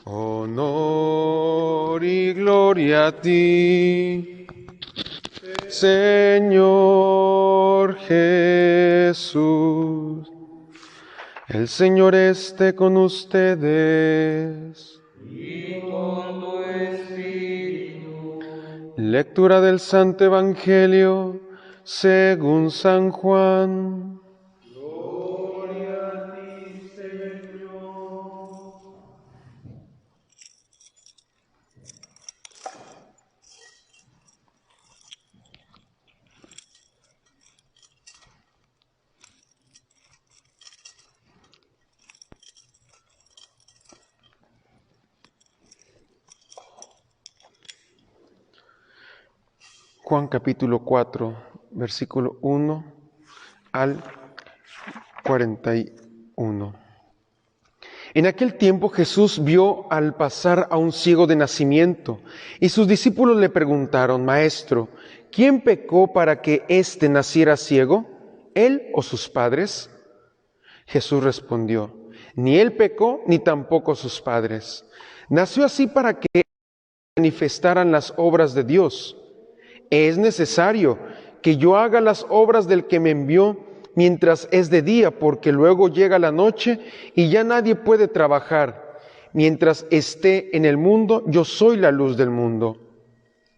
Honor y gloria a ti, Señor Jesús. El Señor esté con ustedes. Y con tu espíritu. Lectura del Santo Evangelio según San Juan. Gloria a ti, Señor. Juan capítulo 4, versículo 1 al 41. En aquel tiempo Jesús vio al pasar a un ciego de nacimiento, y sus discípulos le preguntaron: Maestro, ¿quién pecó para que éste naciera ciego, él o sus padres? Jesús respondió: Ni él pecó, ni tampoco sus padres. Nació así para que manifestaran las obras de Dios. Es necesario que yo haga las obras del que me envió mientras es de día, porque luego llega la noche y ya nadie puede trabajar. Mientras esté en el mundo, yo soy la luz del mundo.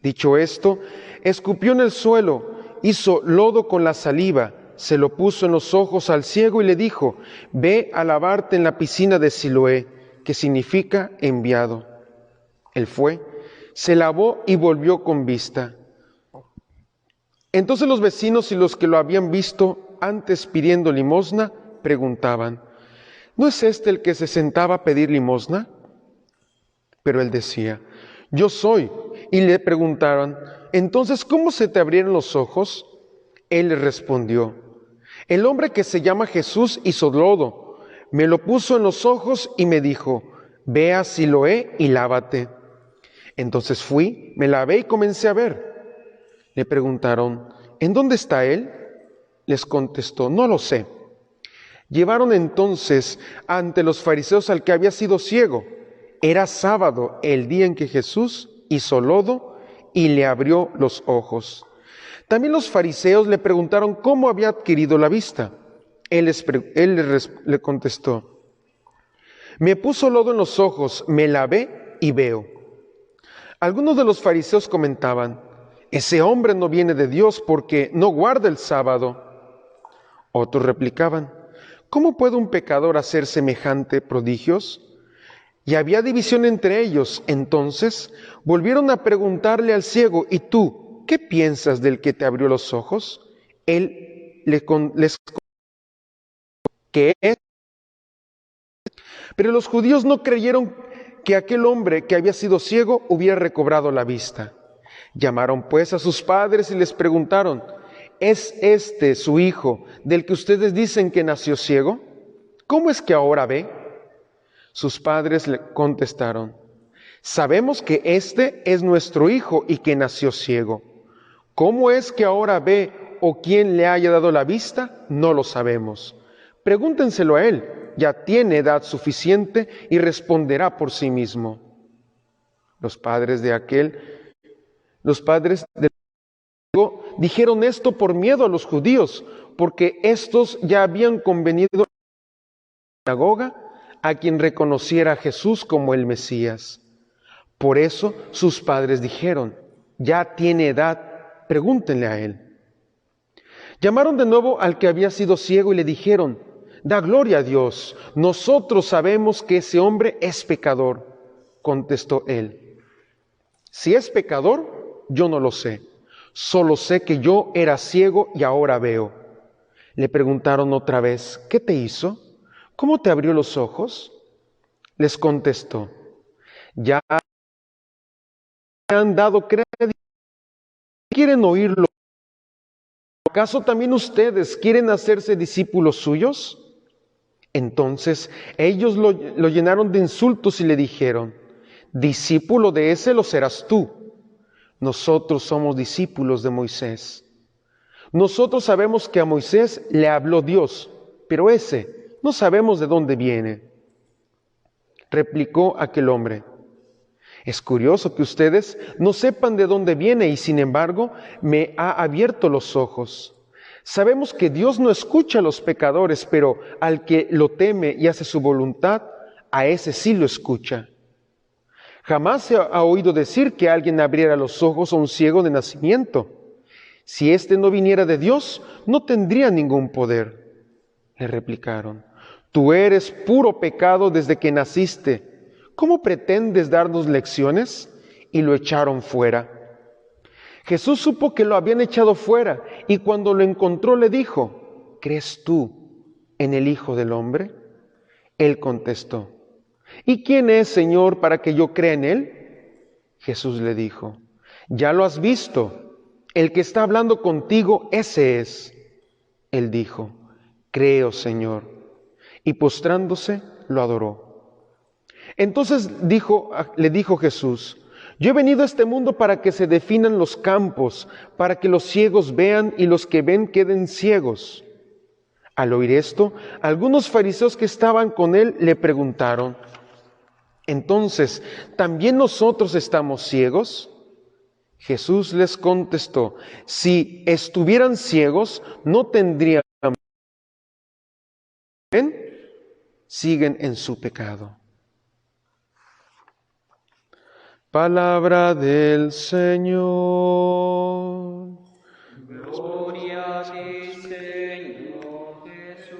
Dicho esto, escupió en el suelo, hizo lodo con la saliva, se lo puso en los ojos al ciego y le dijo: Ve a lavarte en la piscina de Siloé, que significa enviado. Él fue, se lavó y volvió con vista. Entonces los vecinos y los que lo habían visto antes pidiendo limosna preguntaban: ¿no es este el que se sentaba a pedir limosna? Pero él decía: yo soy. Y le preguntaron: entonces, ¿cómo se te abrieron los ojos? Él les respondió: el hombre que se llama Jesús hizo lodo, me lo puso en los ojos y me dijo: ve a Siloé y lávate. Entonces fui, me lavé y comencé a ver. Le preguntaron: ¿en dónde está él? Les contestó: no lo sé. Llevaron entonces ante los fariseos al que había sido ciego. Era sábado, el día en que Jesús hizo lodo y le abrió los ojos. También los fariseos le preguntaron cómo había adquirido la vista. Él le contestó: me puso lodo en los ojos, me lavé y veo. Algunos de los fariseos comentaban: ese hombre no viene de Dios porque no guarda el sábado. Otros replicaban: ¿cómo puede un pecador hacer semejante prodigios? Y había división entre ellos. Entonces volvieron a preguntarle al ciego: ¿y tú qué piensas del que te abrió los ojos? Él les contestó que es. Pero los judíos no creyeron que aquel hombre que había sido ciego hubiera recobrado la vista. Llamaron pues a sus padres y les preguntaron: ¿es este su hijo del que ustedes dicen que nació ciego? ¿Cómo es que ahora ve? Sus padres le contestaron: sabemos que este es nuestro hijo y que nació ciego. ¿Cómo es que ahora ve o quién le haya dado la vista? No lo sabemos. Pregúntenselo a él, ya tiene edad suficiente y responderá por sí mismo. Los padres del dijeron esto por miedo a los judíos, porque éstos ya habían convenido en la sinagoga a quien reconociera a Jesús como el Mesías. Por eso sus padres dijeron: ya tiene edad, pregúntenle a él. Llamaron de nuevo al que había sido ciego y le dijeron: da gloria a Dios, nosotros sabemos que ese hombre es pecador. Contestó él: si es pecador, yo no lo sé. Solo sé que yo era ciego y ahora veo. Le preguntaron otra vez: ¿qué te hizo? ¿Cómo te abrió los ojos? Les contestó: ya me han dado crédito. ¿Quieren oírlo? ¿Acaso también ustedes quieren hacerse discípulos suyos? Entonces ellos lo llenaron de insultos y le dijeron: discípulo de ese lo serás tú. Nosotros somos discípulos de Moisés. Nosotros sabemos que a Moisés le habló Dios, pero ese no sabemos de dónde viene. Replicó aquel hombre: es curioso que ustedes no sepan de dónde viene y sin embargo me ha abierto los ojos. Sabemos que Dios no escucha a los pecadores, pero al que lo teme y hace su voluntad, a ese sí lo escucha. Jamás se ha oído decir que alguien abriera los ojos a un ciego de nacimiento. Si éste no viniera de Dios, no tendría ningún poder. Le replicaron: tú eres puro pecado desde que naciste. ¿Cómo pretendes darnos lecciones? Y lo echaron fuera. Jesús supo que lo habían echado fuera y cuando lo encontró le dijo: ¿crees tú en el Hijo del Hombre? Él contestó: ¿y quién es, Señor, para que yo crea en él? Jesús le dijo: ya lo has visto, el que está hablando contigo, ese es. Él dijo: creo, Señor. Y postrándose, lo adoró. Entonces le dijo Jesús: yo he venido a este mundo para que se definan los campos, para que los ciegos vean y los que ven queden ciegos. Al oír esto, algunos fariseos que estaban con él le preguntaron: entonces, ¿también nosotros estamos ciegos? Jesús les contestó: si estuvieran ciegos, no tendrían. Siguen en su pecado. Palabra del Señor. Gloria a ti, Señor Jesús.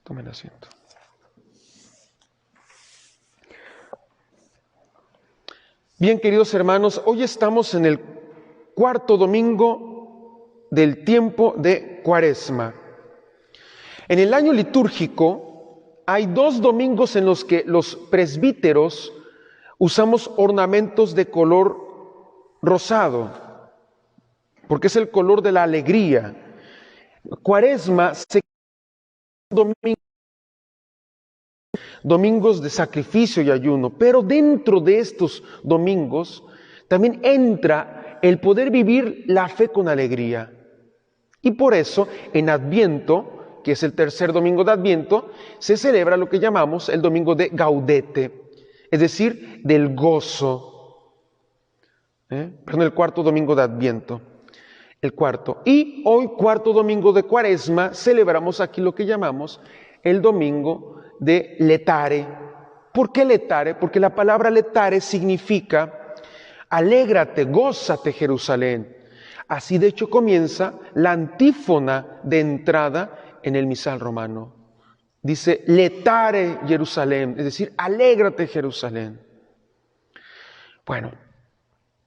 Tomen asiento. Bien, queridos hermanos, hoy estamos en el cuarto domingo del tiempo de Cuaresma. En el año litúrgico hay 2 domingos en los que los presbíteros usamos ornamentos de color rosado, porque es el color de la alegría. Cuaresma se domingos de sacrificio y ayuno, pero dentro de estos domingos también entra el poder vivir la fe con alegría. Y por eso en Adviento, que es el tercer domingo de Adviento, se celebra lo que llamamos el domingo de Gaudete, es decir, del gozo. Perdón, el cuarto domingo de Adviento. El cuarto. Y hoy, cuarto domingo de Cuaresma, celebramos aquí lo que llamamos el domingo de Letare. ¿Por qué Letare? Porque la palabra Letare significa alégrate, gózate, Jerusalén. Así de hecho comienza la antífona de entrada en el misal romano. Dice Letare Jerusalén, es decir, alégrate, Jerusalén. Bueno,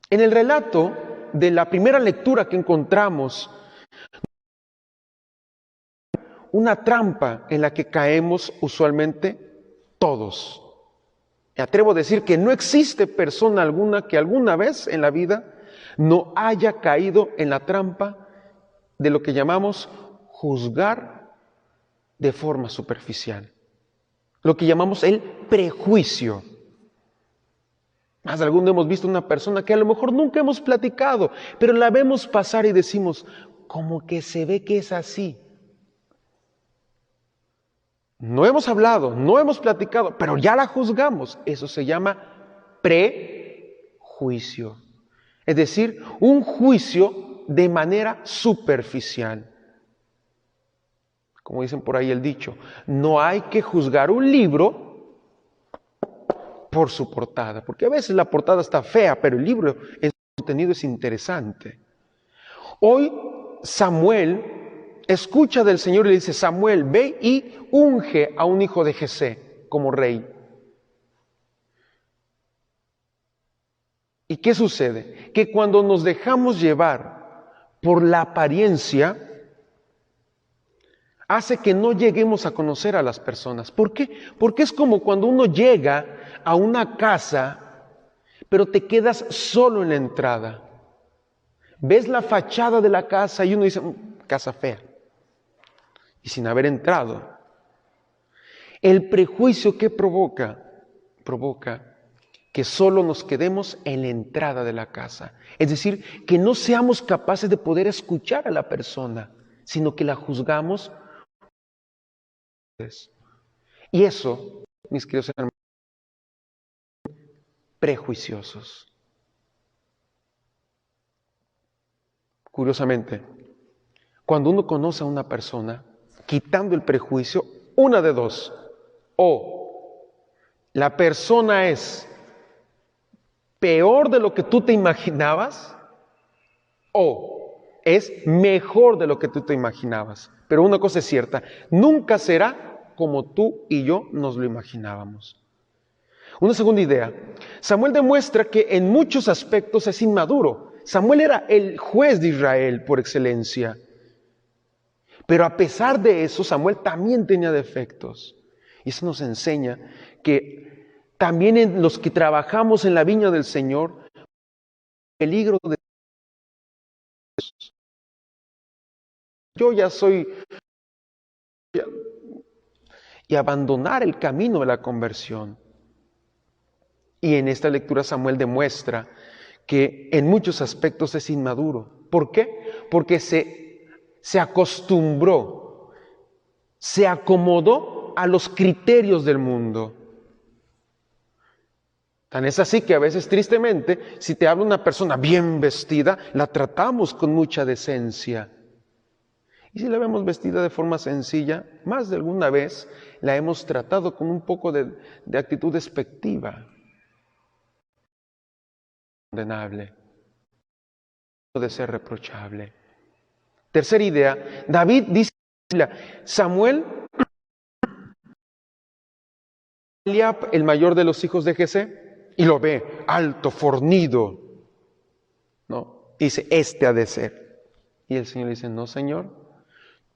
en el relato de la primera lectura que encontramos, una trampa en la que caemos usualmente todos. Me atrevo a decir que no existe persona alguna que alguna vez en la vida no haya caído en la trampa de lo que llamamos juzgar de forma superficial. Lo que llamamos el prejuicio. Más de alguno hemos visto una persona que a lo mejor nunca hemos platicado, pero la vemos pasar y decimos, como que se ve que es así. No hemos hablado, no hemos platicado, pero ya la juzgamos. Eso se llama prejuicio. Es decir, un juicio de manera superficial. Como dicen por ahí el dicho, no hay que juzgar un libro por su portada, porque a veces la portada está fea, pero el libro en su contenido es interesante. Hoy Samuel escucha del Señor y le dice, Samuel, ve y unge a un hijo de Jesé como rey. ¿Y qué sucede? Que cuando nos dejamos llevar por la apariencia, hace que no lleguemos a conocer a las personas. ¿Por qué? Porque es como cuando uno llega a una casa, pero te quedas solo en la entrada. Ves la fachada de la casa y uno dice, casa fea. Y sin haber entrado. El prejuicio que provoca que solo nos quedemos en la entrada de la casa. Es decir, que no seamos capaces de poder escuchar a la persona, sino que la juzgamos. Y eso, mis queridos hermanos, prejuiciosos. Curiosamente, cuando uno conoce a una persona, quitando el prejuicio, una de dos: o la persona es peor de lo que tú te imaginabas, o es mejor de lo que tú te imaginabas. Pero una cosa es cierta: nunca será como tú y yo nos lo imaginábamos. Una segunda idea: Samuel demuestra que en muchos aspectos es inmaduro. Samuel era el juez de Israel por excelencia. Pero a pesar de eso, Samuel también tenía defectos. Y eso nos enseña que también en los que trabajamos en la viña del Señor, peligro de yo ya soy, y abandonar el camino de la conversión. Y en esta lectura Samuel demuestra que en muchos aspectos es inmaduro. ¿Por qué? Porque se acostumbró, se acomodó a los criterios del mundo. Tan es así que a veces, tristemente, si te habla una persona bien vestida, la tratamos con mucha decencia. Y si la vemos vestida de forma sencilla, más de alguna vez la hemos tratado con un poco de actitud despectiva. Condenable, de ser reprochable. Tercera idea: David dice, Samuel, Eliab, el mayor de los hijos de Jesé, y lo ve alto, fornido, ¿no? Dice, este ha de ser. Y el Señor dice, no, Señor,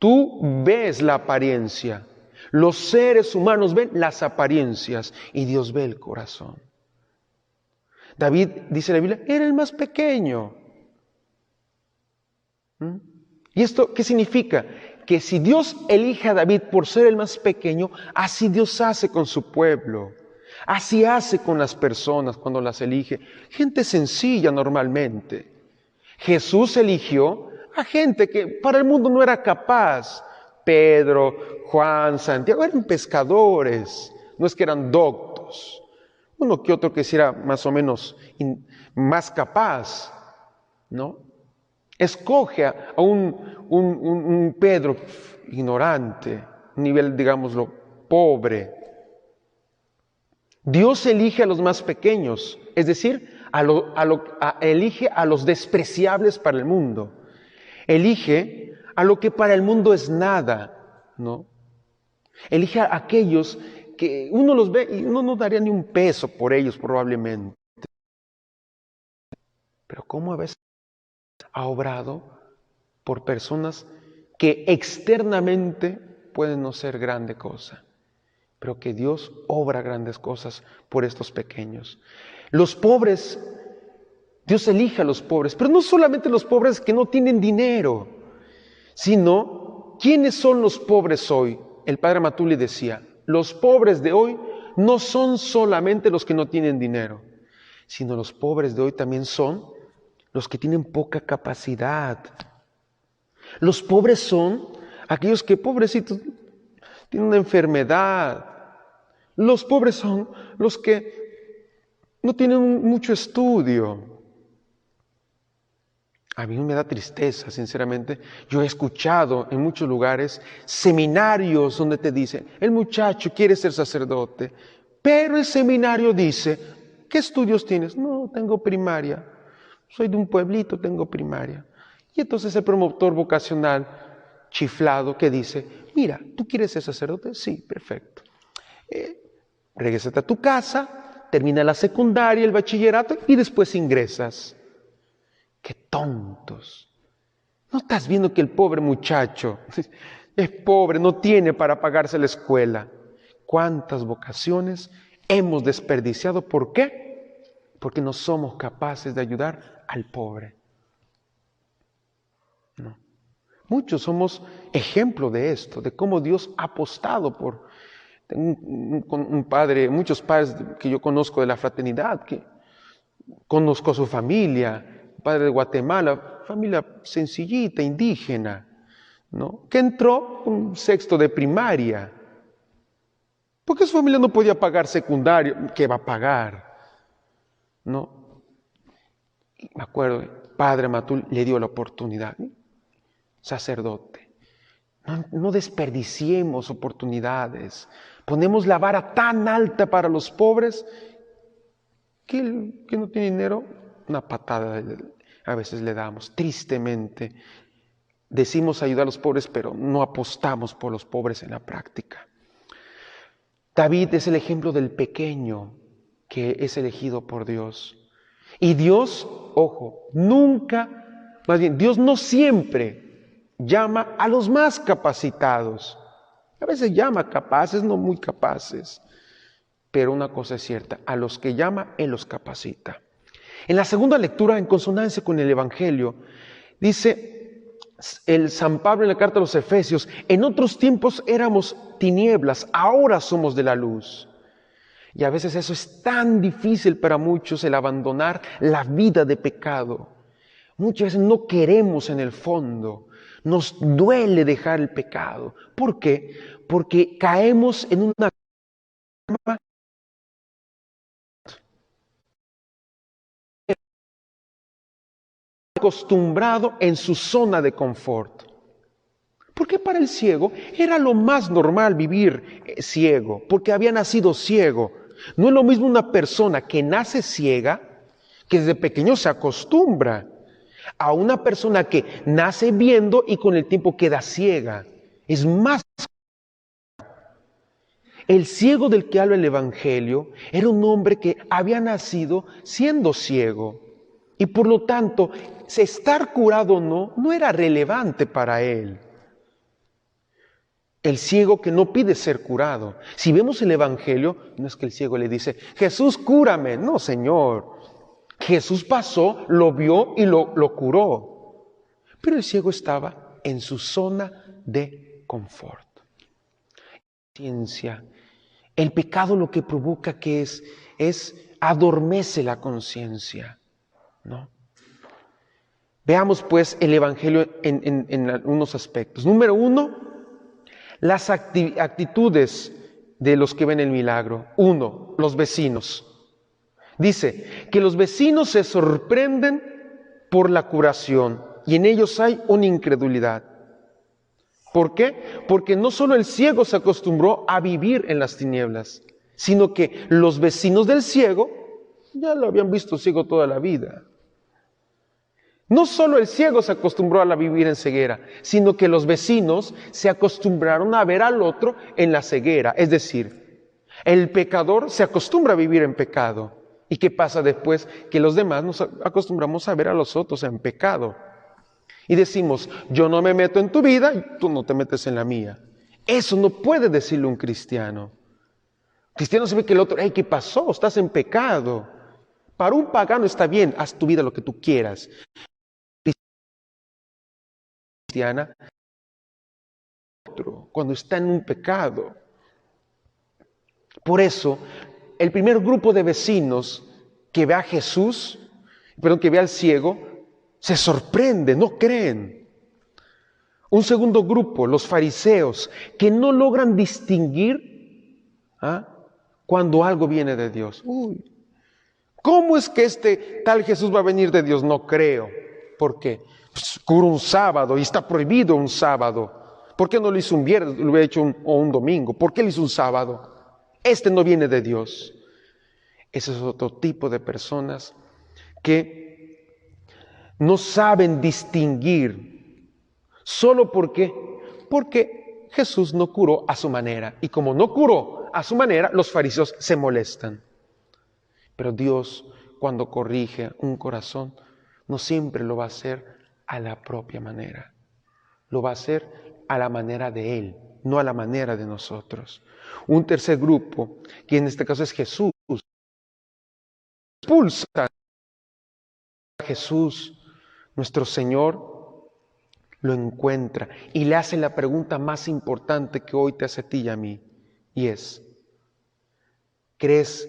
tú ves la apariencia. Los seres humanos ven las apariencias y Dios ve el corazón. David, dice la Biblia, era el más pequeño. ¿Y esto qué significa? Que si Dios elige a David por ser el más pequeño, así Dios hace con su pueblo. Así hace con las personas cuando las elige. Gente sencilla normalmente. Jesús eligió a gente que para el mundo no era capaz. Pedro, Juan, Santiago eran pescadores, no es que eran doctos. Uno que otro que sí era más o menos más capaz, ¿no? Escoge a un Pedro ignorante, un nivel, digámoslo, pobre. Dios elige a los más pequeños, es decir, elige a los despreciables para el mundo. Elige a lo que para el mundo es nada, ¿no? Elige a aquellos que uno los ve y uno no daría ni un peso por ellos probablemente. Pero ¿cómo a veces ha obrado por personas que externamente pueden no ser grande cosa, pero que Dios obra grandes cosas por estos pequeños? Los pobres, Dios elige a los pobres, pero no solamente los pobres que no tienen dinero, sino, ¿quiénes son los pobres hoy? El padre Matuli decía, los pobres de hoy no son solamente los que no tienen dinero, sino los pobres de hoy también son los que tienen poca capacidad. Los pobres son aquellos que, pobrecitos, tienen una enfermedad. Los pobres son los que no tienen mucho estudio. A mí me da tristeza, sinceramente. Yo he escuchado en muchos lugares seminarios donde te dicen, el muchacho quiere ser sacerdote, pero el seminario dice, ¿qué estudios tienes? No, tengo primaria. Soy de un pueblito, tengo primaria. Y entonces el promotor vocacional chiflado que dice, mira, ¿tú quieres ser sacerdote? Sí, perfecto. Regrésate a tu casa, termina la secundaria, el bachillerato y después ingresas. ¡Qué tontos! ¿No estás viendo que el pobre muchacho es pobre, no tiene para pagarse la escuela? ¿Cuántas vocaciones hemos desperdiciado? ¿Por qué? Porque no somos capaces de ayudar al pobre. No. Muchos somos ejemplo de esto, de cómo Dios ha apostado por un padre, muchos padres que yo conozco de la fraternidad, que conozco a su familia, padre de Guatemala, familia sencillita, indígena, ¿no? Que entró un sexto de primaria. Porque su familia no podía pagar secundario. ¿Qué va a pagar? No. Y me acuerdo, Padre Matul le dio la oportunidad. Sacerdote. No desperdiciemos oportunidades. Ponemos la vara tan alta para los pobres que el que no tiene dinero, una patada a veces le damos. Tristemente, decimos ayudar a los pobres, pero no apostamos por los pobres en la práctica. David es el ejemplo del pequeño que es elegido por Dios. Y Dios, ojo, nunca, más bien, Dios no siempre llama a los más capacitados. A veces llama capaces, no muy capaces. Pero una cosa es cierta, a los que llama, Él los capacita. En la segunda lectura, en consonancia con el Evangelio, dice el San Pablo en la carta a los Efesios, en otros tiempos éramos tinieblas, ahora somos de la luz. Y a veces eso es tan difícil para muchos, el abandonar la vida de pecado. Muchas veces no queremos en el fondo, nos duele dejar el pecado. ¿Por qué? Porque caemos en una cama acostumbrado en su zona de confort. Porque para el ciego era lo más normal vivir ciego, porque había nacido ciego. No es lo mismo una persona que nace ciega, que desde pequeño se acostumbra, a una persona que nace viendo y con el tiempo queda ciega. Es más. El ciego del que habla el Evangelio era un hombre que había nacido siendo ciego. Y por lo tanto, estar curado o no era relevante para él. El ciego que no pide ser curado. Si vemos el Evangelio, no es que el ciego le dice, Jesús, cúrame. No, Señor. Jesuspasó, lo vio y lo curó. Pero el ciego estaba en su zona de confort. Ciencia. El pecado lo que provoca que es adormece la conciencia, ¿no? Veamos pues el Evangelio en algunos aspectos. Número 1, las actitudes de los que ven el milagro. 1, los vecinos. Dice que los vecinos se sorprenden por la curación y en ellos hay una incredulidad. ¿Por qué? Porque no solo el ciego se acostumbró a vivir en las tinieblas, sino que los vecinos del ciego ya lo habían visto ciego toda la vida. No solo el ciego se acostumbró a vivir en ceguera, sino que los vecinos se acostumbraron a ver al otro en la ceguera. Es decir, el pecador se acostumbra a vivir en pecado. ¿Y qué pasa después? Que los demás nos acostumbramos a ver a los otros en pecado. Y decimos, yo no me meto en tu vida y tú no te metes en la mía. Eso no puede decirlo un cristiano. Cristiano se ve que el otro, ¿qué pasó? Estás en pecado. Para un pagano está bien, haz tu vida lo que tú quieras. Cristiana, cuando está en un pecado. Por eso, el primer grupo de vecinos que ve a Jesús, que ve al ciego, se sorprende, no creen. Un segundo grupo, los fariseos, que no logran distinguir cuando algo viene de Dios. ¿Cómo es que este tal Jesús va a venir de Dios? No creo. ¿Por qué? Pues, cura un sábado y está prohibido un sábado. ¿Por qué no lo hizo un viernes, lo hubiera hecho un domingo? ¿Por qué lo hizo un sábado? Este no viene de Dios. Ese es otro tipo de personas que no saben distinguir. ¿Solo por qué? Porque Jesús no curó a su manera. Y como no curó a su manera, los fariseos se molestan. Pero Dios, cuando corrige un corazón, no siempre lo va a hacer a la propia manera. Lo va a hacer a la manera de Él, no a la manera de nosotros. Un tercer grupo, que en este caso es Jesús, expulsa a Jesús, nuestro Señor, lo encuentra y le hace la pregunta más importante que hoy te hace a ti y a mí, y es, ¿crees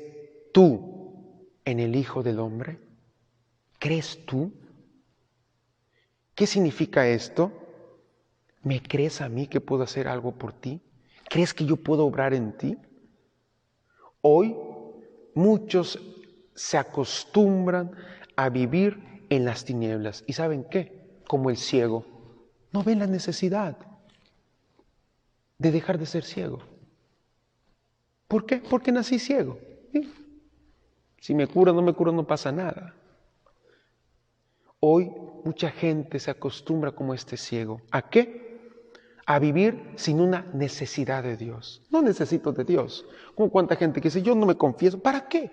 tú en el Hijo del Hombre? ¿Crees tú? ¿Qué significa esto? ¿Me crees a mí que puedo hacer algo por ti? ¿Crees que yo puedo obrar en ti? Hoy muchos se acostumbran a vivir en las tinieblas. ¿Y saben qué? Como el ciego. No ven la necesidad de dejar de ser ciego. ¿Por qué? Porque nací ciego. ¿Sí? Si me curo o no me curo, no pasa nada. Hoy mucha gente se acostumbra como este ciego. ¿A qué? A vivir sin una necesidad de Dios. No necesito de Dios. Como cuánta gente que dice, yo no me confieso. ¿Para qué?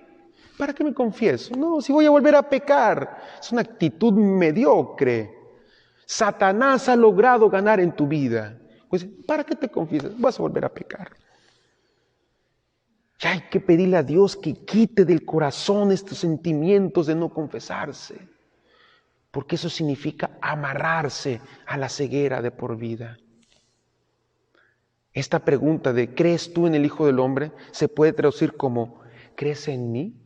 ¿Para qué me confieso? No, si voy a volver a pecar. Es una actitud mediocre. Satanás ha logrado ganar en tu vida. Pues, ¿para qué te confiesas? Vas a volver a pecar. Ya hay que pedirle a Dios que quite del corazón estos sentimientos de no confesarse. Porque eso significa amarrarse a la ceguera de por vida. Esta pregunta de ¿crees tú en el Hijo del Hombre? Se puede traducir como ¿crees en mí?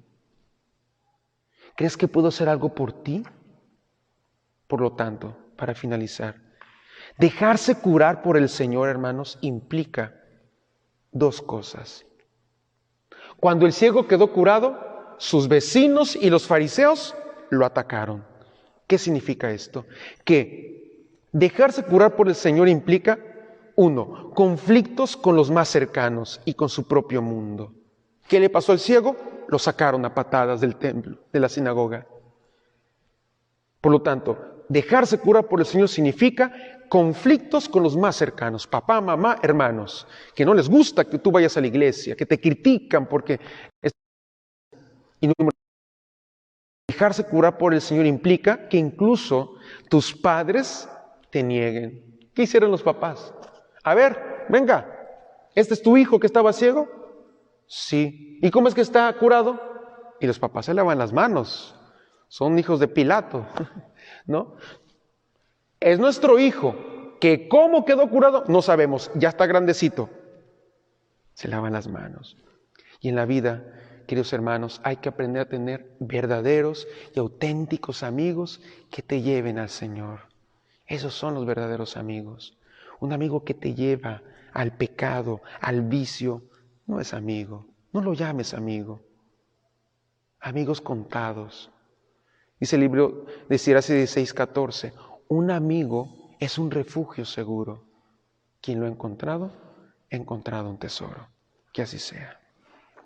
¿Crees que puedo hacer algo por ti? Por lo tanto, para finalizar, dejarse curar por el Señor, hermanos, implica dos cosas. Cuando el ciego quedó curado, sus vecinos y los fariseos lo atacaron. ¿Qué significa esto? Que dejarse curar por el Señor implica, uno, conflictos con los más cercanos y con su propio mundo. ¿Qué le pasó al ciego? Lo sacaron a patadas del templo, de la sinagoga. Por lo tanto, dejarse curar por el Señor significa conflictos con los más cercanos, papá, mamá, hermanos, que no les gusta que tú vayas a la iglesia, que te critican porque... Y dejarse curar por el Señor implica que incluso tus padres te nieguen. ¿Qué hicieron los papás? A ver, venga, ¿este es tu hijo que estaba ciego? Sí. ¿Y cómo es que está curado? Y los papás se lavan las manos. Son hijos de Pilato, ¿no? Es nuestro hijo, que cómo quedó curado, no sabemos, ya está grandecito. Se lavan las manos. Y en la vida, queridos hermanos, hay que aprender a tener verdaderos y auténticos amigos que te lleven al Señor. Esos son los verdaderos amigos. Un amigo que te lleva al pecado, al vicio, no es amigo. No lo llames amigo. Amigos contados. Dice el libro de Sirach 16:14, un amigo es un refugio seguro. Quien lo ha encontrado un tesoro. Que así sea.